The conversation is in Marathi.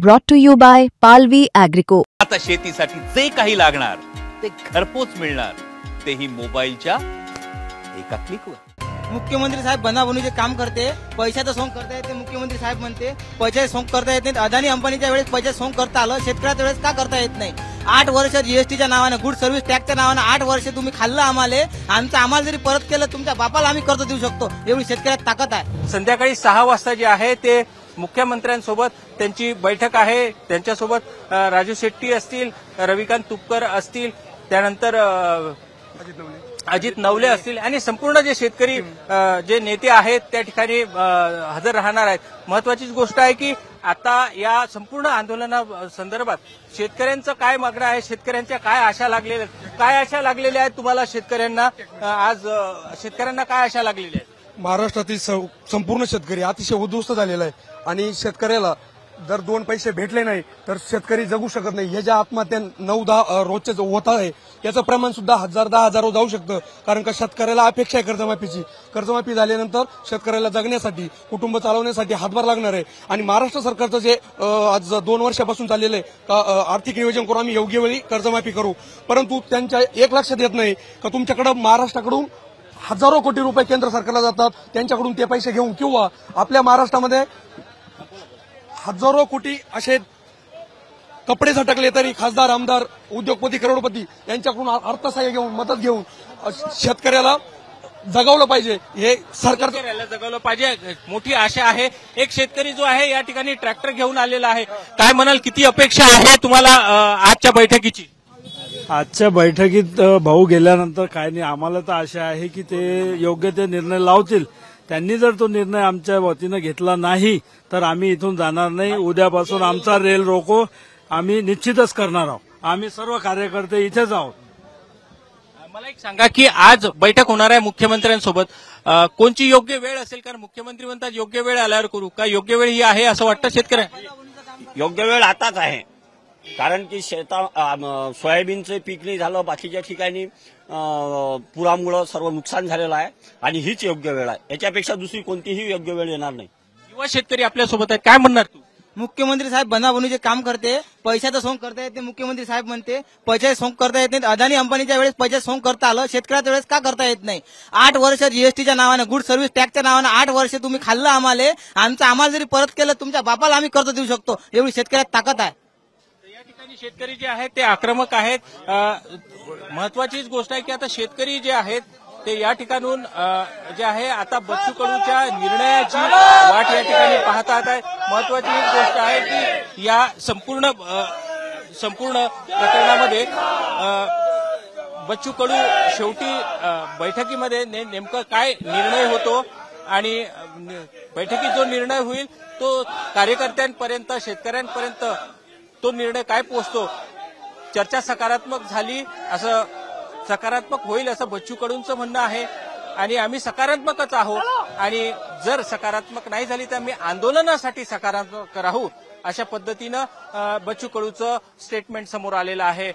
Brought to you by Palvi Agrico. आता शेतीसाठी जे काही लागणार ते घरपोच मिळणार, तेही मोबाईलच्या एका क्लिकवर। मुख्यमंत्री साहेब बनावणीचे काम करते, पैशाचं सोंग करता येते। मुख्यमंत्री साहेब म्हणते पैशाचे सोंग करता येत नाही। अदानी अंबानीच्या वेळेस पैशाचे सोंग करता आलं, शेतकऱ्याच्या वेळेस का करता येत नाही? 8 वर्ष जीएसटीच्या नावाने, गुड सर्व्हिस टॅक्सच्या नावाने 8 वर्ष तुम्ही खाल्लं आम्हाला। आम्हाला जरी परत केलं, तुमच्या बापाला आम्ही कर्ज देऊ शकतो, एवढी शेतकऱ्यात ताकद आहे। संध्याकाळी 6 वाजता जे आहे ते मुख्यमंत्र्यांसोबत त्यांची बैठक आहे। त्यांच्यासोबत राजू शेट्टी असतील, रविकांत तुपकर असतील, त्यानंतर अजित नवले असतील आणि संपूर्ण जे शेतकरी जे नेते आहेत त्या ठिकाणी हजर राहणार आहेत। महत्वाचीच गोष्ट आहे की आता या संपूर्ण आंदोलना संदर्भात शेतकऱ्यांचं काय मागणं आहे, शेतकऱ्यांच्या काय आशा लागलेल्या आहेत तुम्हाला? शेतकऱ्यांना आज शेतकऱ्यांना काय आशा लागलेल्या आहेत? महाराष्ट्रातील संपूर्ण शेतकरी अतिशय उद्ध्वस्त झालेला आहे आणि शेतकऱ्याला जर 2 पैसे भेटले नाही तर शेतकरी जगू शकत नाही। हे ज्या आत्महत्या 9-10 रोजचे होत आहे याचं प्रमाण सुद्धा 1000-10,000 जाऊ शकतं, कारण का शेतकऱ्याला अपेक्षा आहे कर्जमाफीची। कर्जमाफी झाल्यानंतर शेतकऱ्याला जगण्यासाठी, कुटुंब चालवण्यासाठी हातभार लागणार आहे। आणि महाराष्ट्र सरकारचं जे आज 2 वर्षापासून चाललेलं आहे आर्थिक नियोजन करून आम्ही योग्य वेळी कर्जमाफी करू, परंतु त्यांच्या एक लक्षात येत नाही का तुमच्याकडे महाराष्ट्राकडून हजारो कोटी रुपये केंद्र सरकारला जातात, त्यांच्याकडून ते पैसे घेऊन किंवा आपल्या महाराष्ट्रामध्ये हजारो कोटी असे कपडे झटकले तरी खासदार, आमदार, उद्योगपती, करोडपती यांच्याकडून अर्थसहाय्य घेऊन, मदत घेऊन शेतकऱ्याला जगवलं पाहिजे। हे सरकारला जगवलं पाहिजे, मोठी आशा आहे। एक शेतकरी जो आहे या ठिकाणी ट्रॅक्टर घेऊन आलेला आहे। काय म्हणाल, किती अपेक्षा आहे तुम्हाला आजच्या बैठकीची? आजच्या बैठकीत भाऊ गेल्यानंतर काय नाही, आम्हाला तर आशा आहे की ते योग्य ते निर्णय लावतील। त्यांनी जर तो निर्णय आमच्या वतीनं घेतला नाही तर आम्ही इथून जाणार नाही। उद्यापासून आमचा रेल रोको आम्ही निश्चितच करणार आहोत। आम्ही सर्व कार्यकर्ते इथेच आहोत। मला एक सांगा की आज बैठक होणार आहे मुख्यमंत्र्यांसोबत, कोणची योग्य वेळ असेल? कारण मुख्यमंत्री म्हणतात योग्य वेळ आल्यावर करू, का योग्य वेळ ही आहे असं वाटतं शेतकऱ्यांना? योग्य वेळ आताच आहे, कारण की सोयाबीनचं पीक नाही झालं, बाकीच्या ठिकाणी पुरामुळे सर्व नुकसान झालेलं आहे आणि हीच योग्य वेळ आहे। याच्यापेक्षा दुसरी कोणतीही योग्य वेळ येणार नाही। युवा शेतकरी आपल्यासोबत आहेत, काय म्हणणार तू? मुख्यमंत्री साहेब बनावणीचे काम करते, पैशाचं सोंग करता येते। मुख्यमंत्री साहेब म्हणते पैशाचे सोंग करता येत नाही। अदानी अंबानीच्या वेळेस पैशाचे सोंग करता आलं, शेतकऱ्याच्या वेळेस का करता येत नाही? 8 वर्ष जीएसटीच्या नावाने, गुड सर्व्हिस टॅक्सच्या नावाने 8 वर्ष तुम्ही खाल्लं आम्हाला। आम्हाला जरी परत केलं, तुमच्या बापाला आम्ही कर्ज देऊ शकतो, एवढी शेतकऱ्यात ताकद आहे। शेतकरी जे आहेत ते आक्रमक आहेत। महत्वाचीच गोष्ट आहे की आता शेतकरी जे आहेत ते या ठिकाणून जे आहे आता बच्चू कडूच्या निर्णयाची वाट या ठिकाणी पाहतात आहे। महत्वाची एक गोष्ट आहे की या संपूर्ण प्रकरणामध्ये बच्चू कडू शेवटी बैठकीमध्ये नेमकं काय निर्णय होतो आणि बैठकीत जो निर्णय होईल तो कार्यकर्त्यांपर्यंत, शेतकऱ्यांपर्यंत तो निर्णय काय पोहोचतो? चर्चा सकारात्मक झाली, असं सकारात्मक होईल असं बच्चू कडूंचं म्हणणं आहे आणि आम्ही सकारात्मकच आहोत। आणि जर सकारात्मक नाही झाली तर आम्ही आंदोलनासाठी सकारात्मक राहू, अशा पद्धतीनं बच्चू कडूचं स्टेटमेंट समोर आलेलं आहे।